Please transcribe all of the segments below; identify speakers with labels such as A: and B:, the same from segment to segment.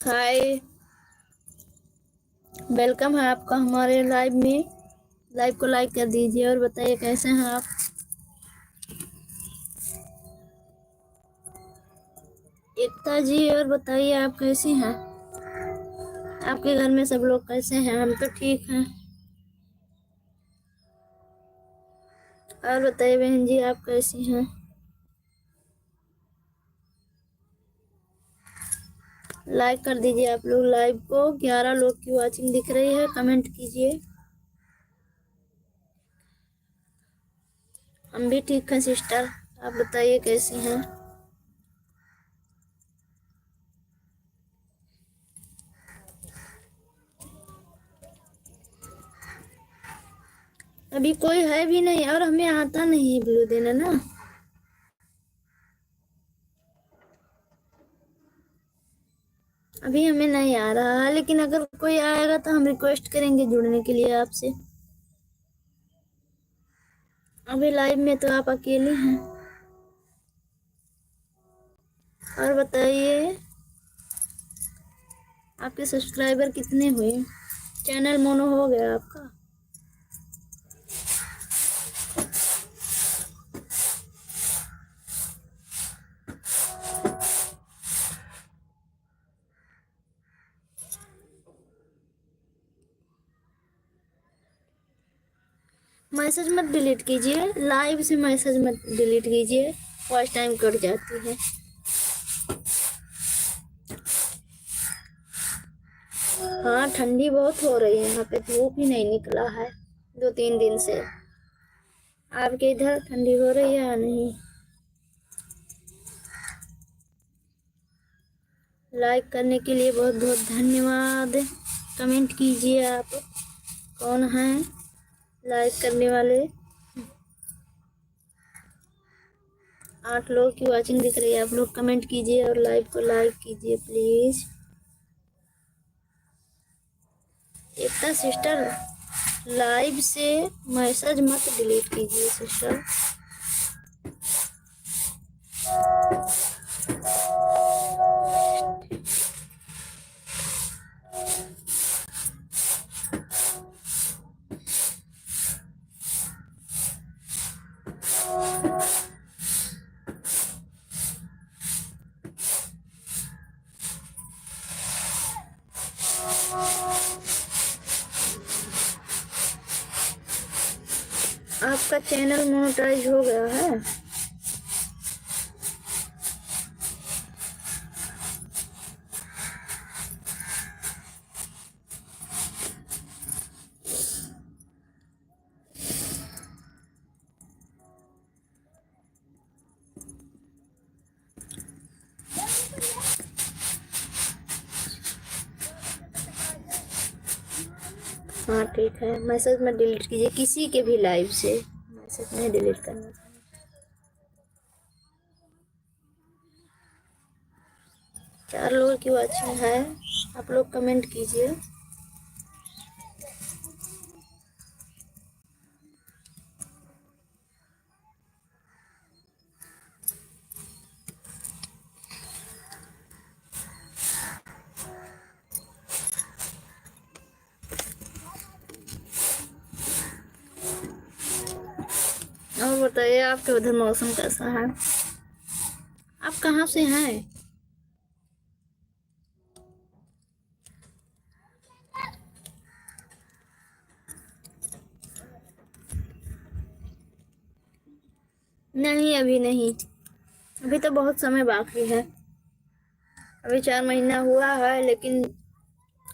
A: हाय। Welcome है आपका हमारे लाइव में। लाइव को लाइक कर दीजिए और बताइए कैसे हैं आप। एकता जी, और बताइए आप कैसी हैं। आपके घर में सब लोग कैसे हैं? हम तो ठीक हैं। और बताइए बहन जी, आप कैसी हैं। लाइक कर दीजिए आप लोग लाइव को। 11 लोग की वॉचिंग दिख रही है। कमेंट कीजिए। हम भी ठीक हैं सिस्टर। आप बताइए कैसी हैं। अभी कोई है भी नहीं और हमें आता नहीं है ब्लू देना ना। अभी हमें नहीं आ रहा है, लेकिन अगर कोई आएगा तो हम रिक्वेस्ट करेंगे जुड़ने के लिए आपसे। अभी लाइव में तो आप अकेले हैं। और बताइए आपके सब्सक्राइबर कितने हुए। चैनल मोनो हो गया आपका। मैसेज मत डिलीट कीजिए। लाइव से मैसेज मत डिलीट कीजिए। वॉच टाइम कट जाती है। हाँ, ठंडी बहुत हो रही है। यहाँ पे धूप ही नहीं निकला है 2-3 दिन से। आपके इधर ठंडी हो रही है या नहीं? लाइक करने के लिए बहुत बहुत धन्यवाद। कमेंट कीजिए आप कौन हैं लाइक करने वाले। 8 लोग की वॉचिंग दिख रही है। आप लोग कमेंट कीजिए और लाइव को लाइक कीजिए प्लीज। एकता सिस्टर, लाइव से मैसेज मत डिलीट कीजिए सिस्टर। आपका चैनल मोनेटाइज हो गया है? हाँ ठीक है। मैसेज मत डिलीट कीजिए किसी के भी लाइव से। मैसेज नहीं डिलीट करना। 4 लोगों की वॉचिंग है। आप लोग कमेंट कीजिए। और बताइए आपके उधर मौसम कैसा है। आप कहाँ से हैं? नहीं, अभी नहीं। अभी तो बहुत समय बाकी है। अभी 4 महीना हुआ है, लेकिन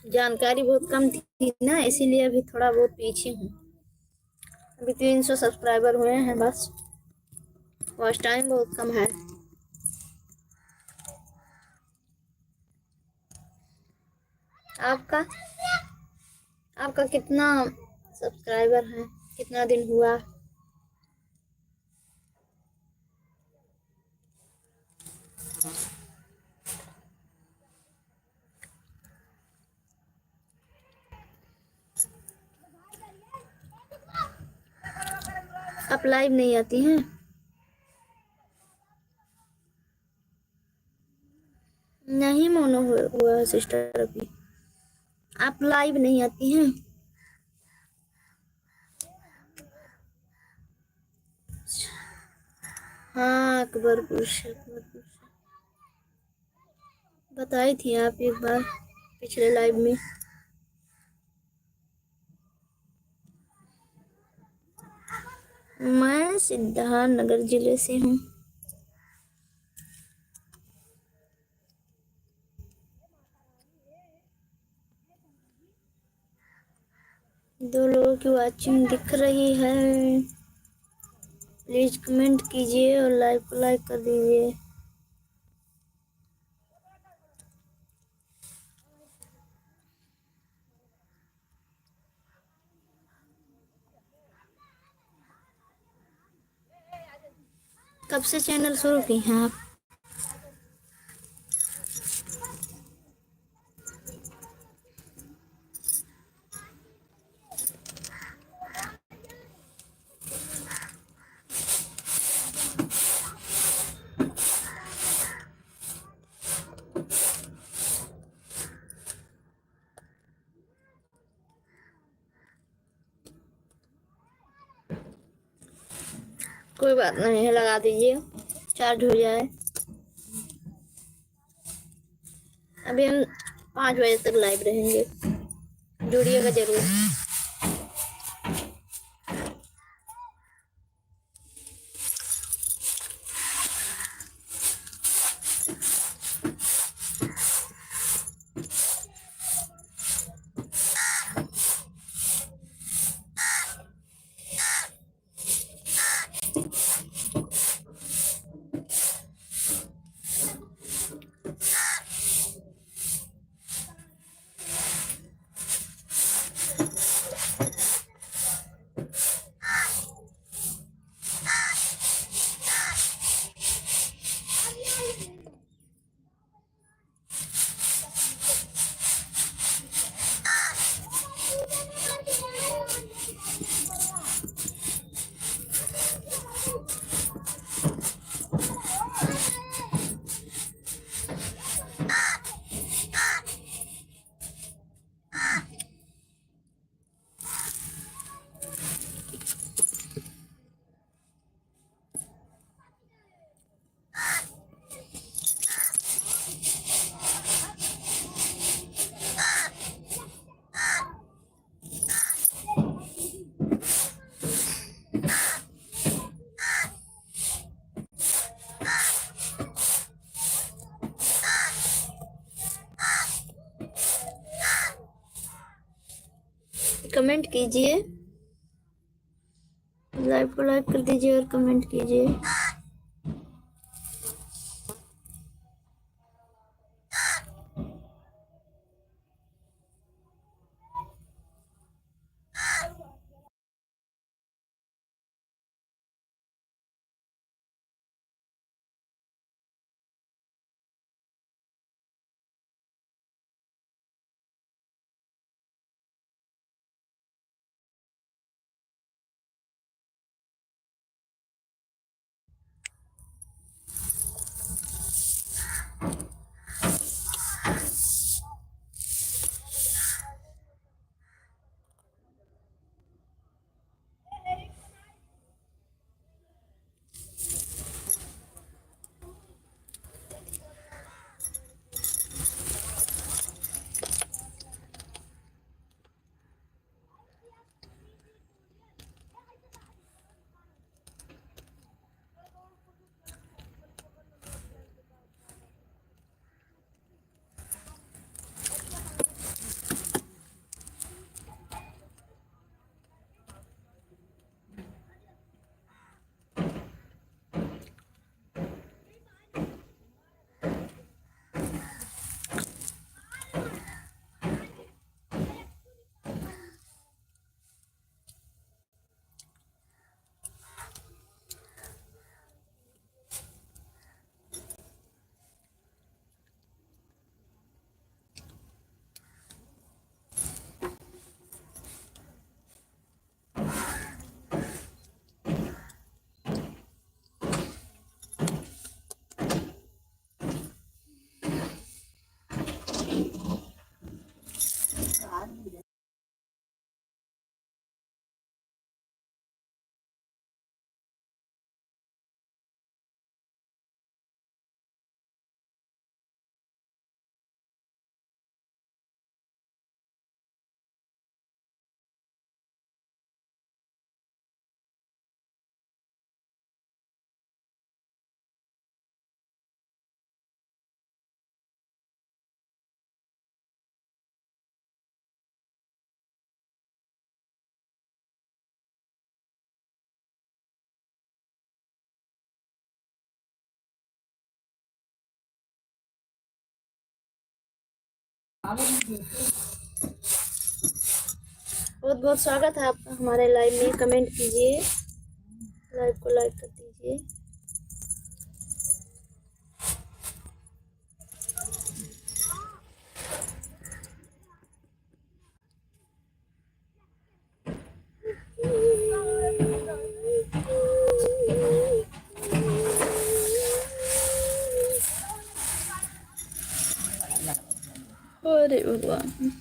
A: जानकारी बहुत कम थी ना, इसीलिए अभी थोड़ा बहुत पीछे हूँ। अभी 300 सब्सक्राइबर हुए हैं बस। वॉच टाइम बहुत कम है। आपका आपका कितना सब्सक्राइबर है? कितना दिन हुआ? आप लाइव नहीं आती हैं? नहीं मोनो हुआ है सिस्टर अभी। आप लाइव नहीं आती हैं। हाँ अकबरपुर से बताई थी आप एक बार पिछले लाइव में। मैं सिद्धार्थनगर जिले से हूँ। दो लोगों की वॉचिंग दिख रही है। प्लीज कमेंट कीजिए और लाइव को लाइक कर दीजिए। कब से चैनल शुरू की हैं आप? कोई बात नहीं है, लगा दीजिए, चार्ज हो जाए। अभी हम 5 बजे तक लाइव रहेंगे, जुड़िएगा जरूर। कमेंट कीजिए, लाइव को लाइक कर दीजिए और कमेंट कीजिए। बहुत बहुत स्वागत है आपका हमारे लाइव में। कमेंट कीजिए, लाइव को लाइक कर दीजिए। अरे भगवान,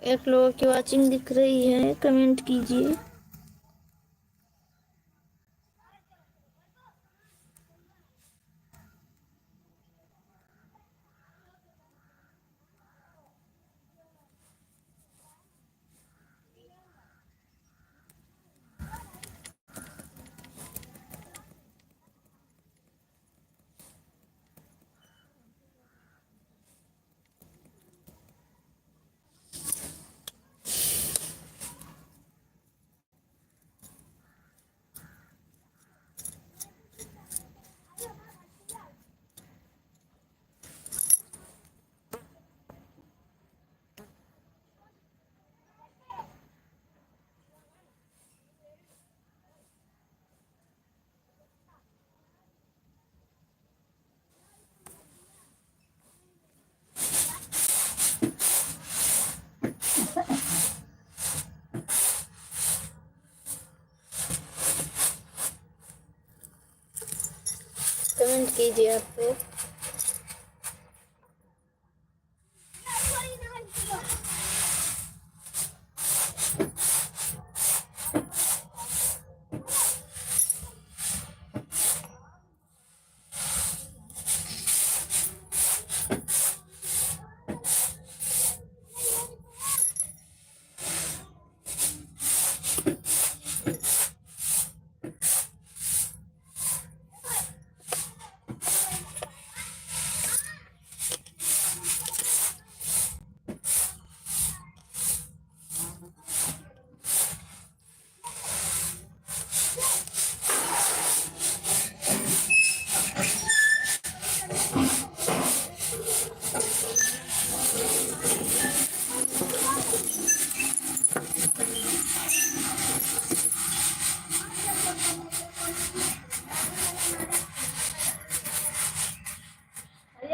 A: एक लोगों की वॉचिंग दिख रही है, कमेंट कीजिए। कमेंट कीजिए आप लोग।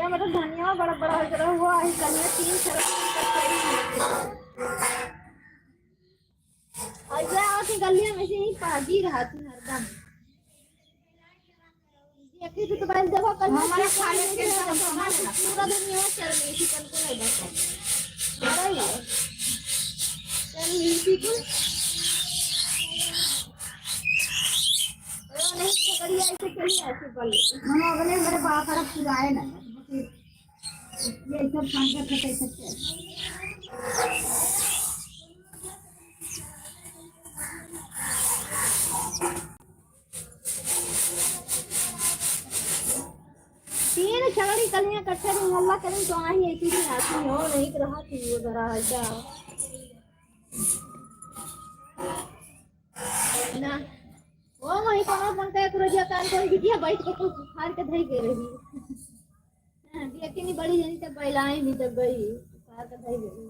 A: मतलब धनिया बड़ा बड़ा हुआ है, कन्या 3 सरक गलिया में से ही पाजी रहा थी हरदम। देखी तो तुम्हारी जगह कल हमारे खाने के पूरा दुनिया चल रही थी कल को नहीं बता अरे ये चल रही थी तो नहीं पकड़ी ऐसे चली ऐसे पल हम अगले मेरे बाप तरफ सुराए ना ये सब खाने का कैसे चल तीन छगड़ी कलियां इकट्ठे में हल्ला करें तो आई एक ही आती हो नहीं रहा थी वो जरा ऐसा ना वो वही कोनो बनता है रोजिया कान कोई बिटिया बैठ के कुछ खार के धई के रही हां ये कितनी बड़ी जनी तब बैलाई भी तब गई खार के धई गई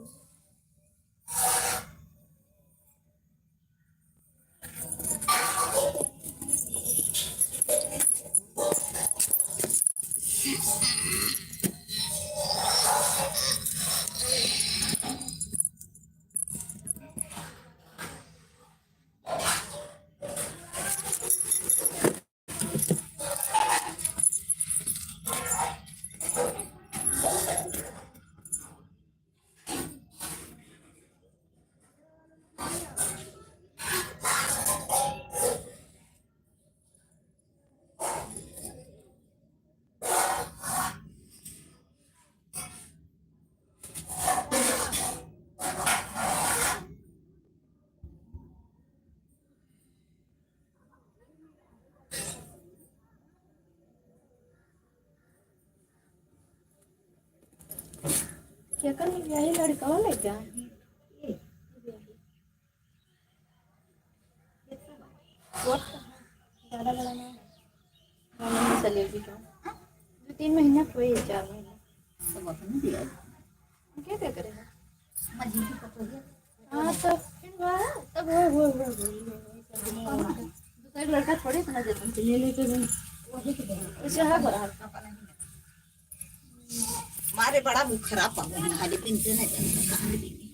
A: क्या करने गया है लड़का वाला क्या ज़्यादा बड़ा ना महीने चलेगी तो 2-3 महीना कोई 4 महीने
B: सब अपने दिया
A: क्या क्या करेगा
B: मजीद की पकड़
A: हाँ तो फिर तब वो दूसरा लड़का थोड़ी इतना जतन से ले लेके गई
B: वही के देना
A: उसे है बड़ा
B: मारे बड़ा मुख खराब पड़ गया खाली पिनते नहीं चलता कहां देंगे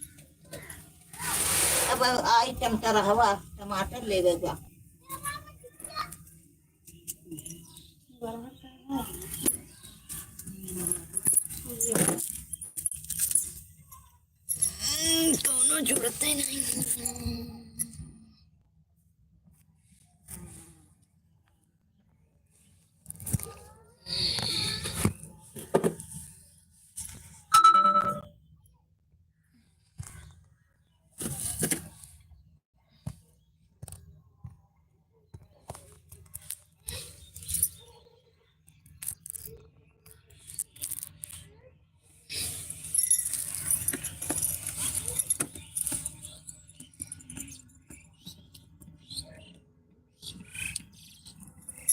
B: अब आई टमाटर हवा टमाटर ले गया
A: कोनो जरूरत ही नहीं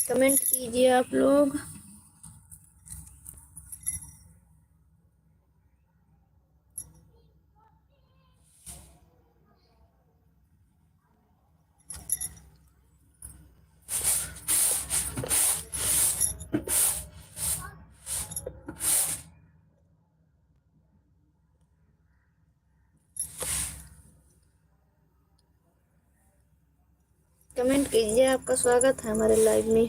A: कमेंट कीजिए आप लोग कमेंट कीजिए आपका स्वागत है हमारे लाइव में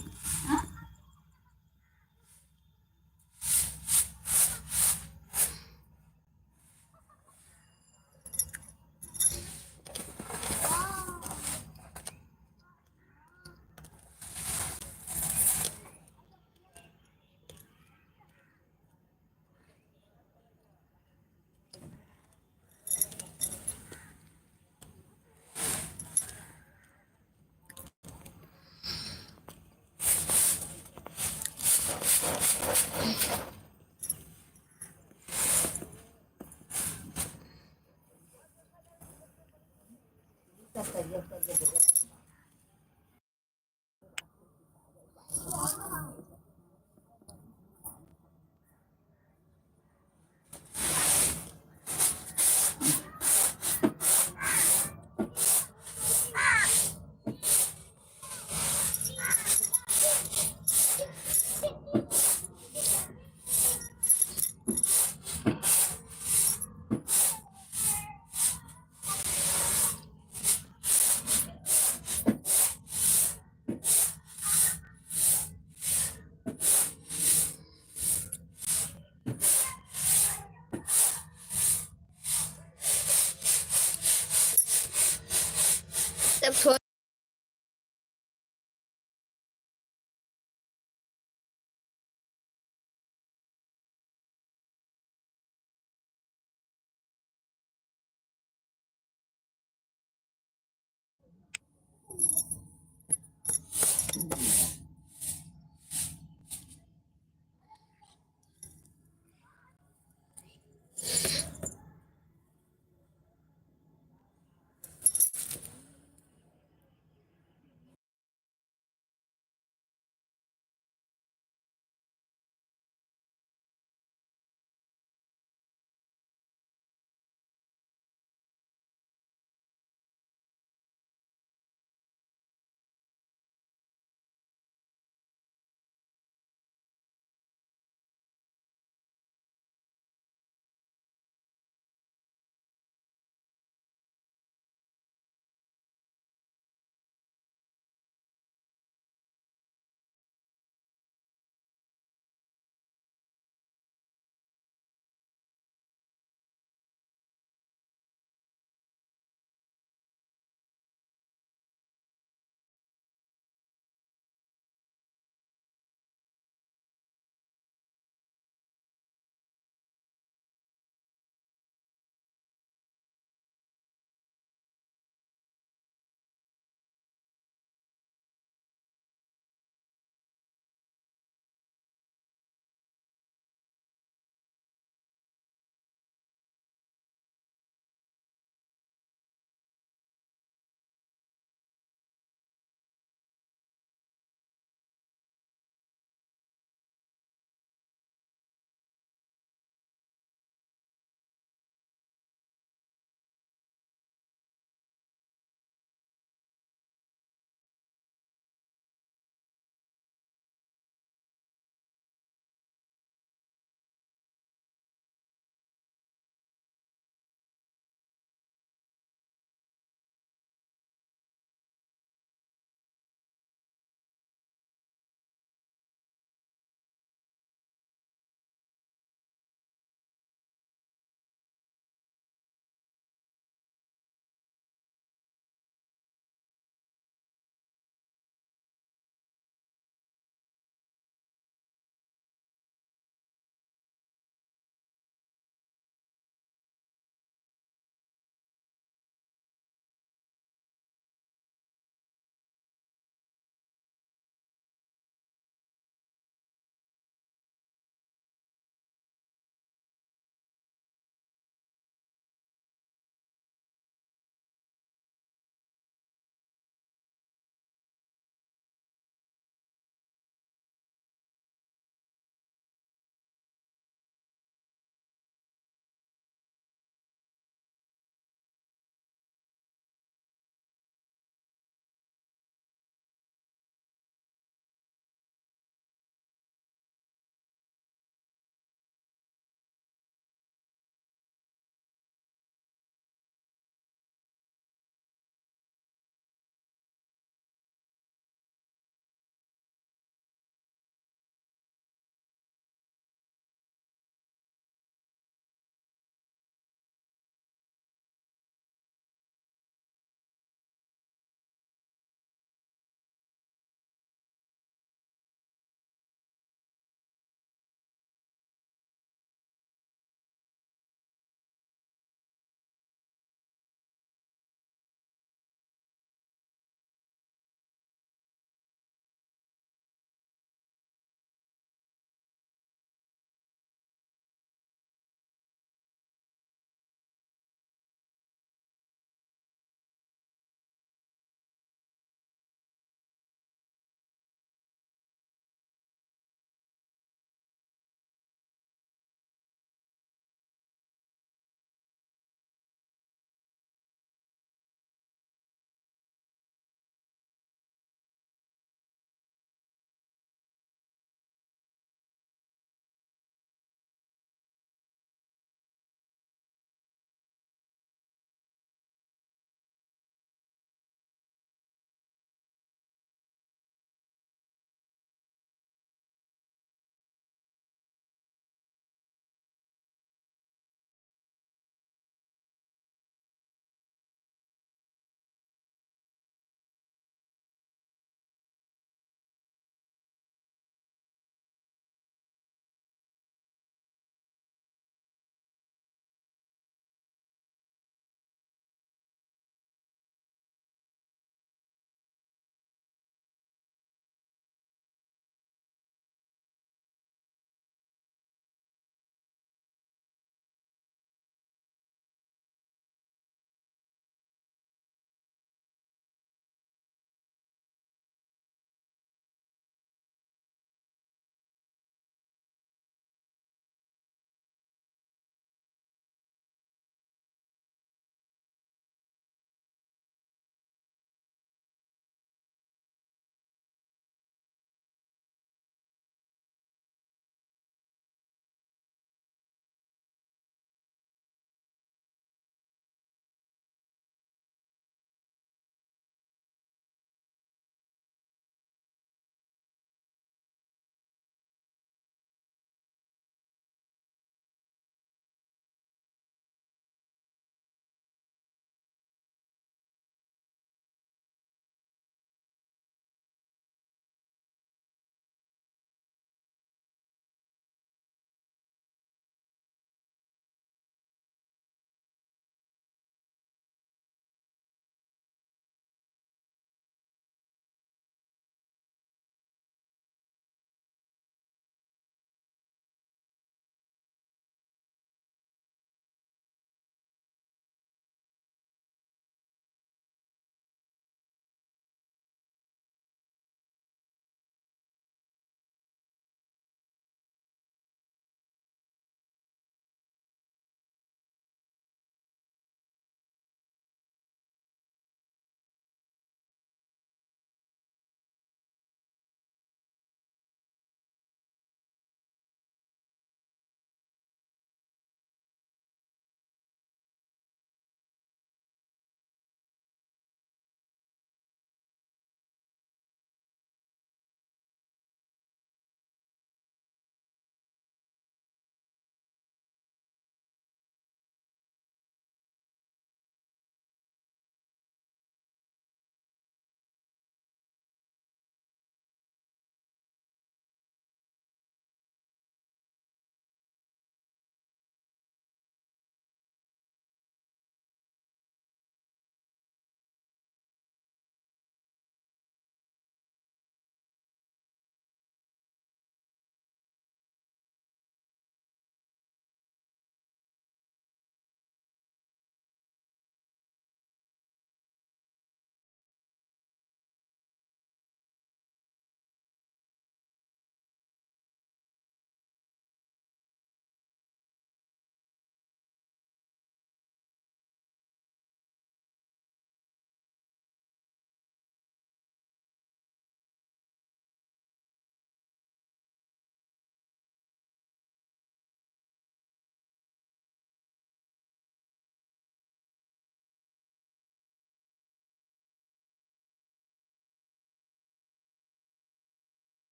A: जब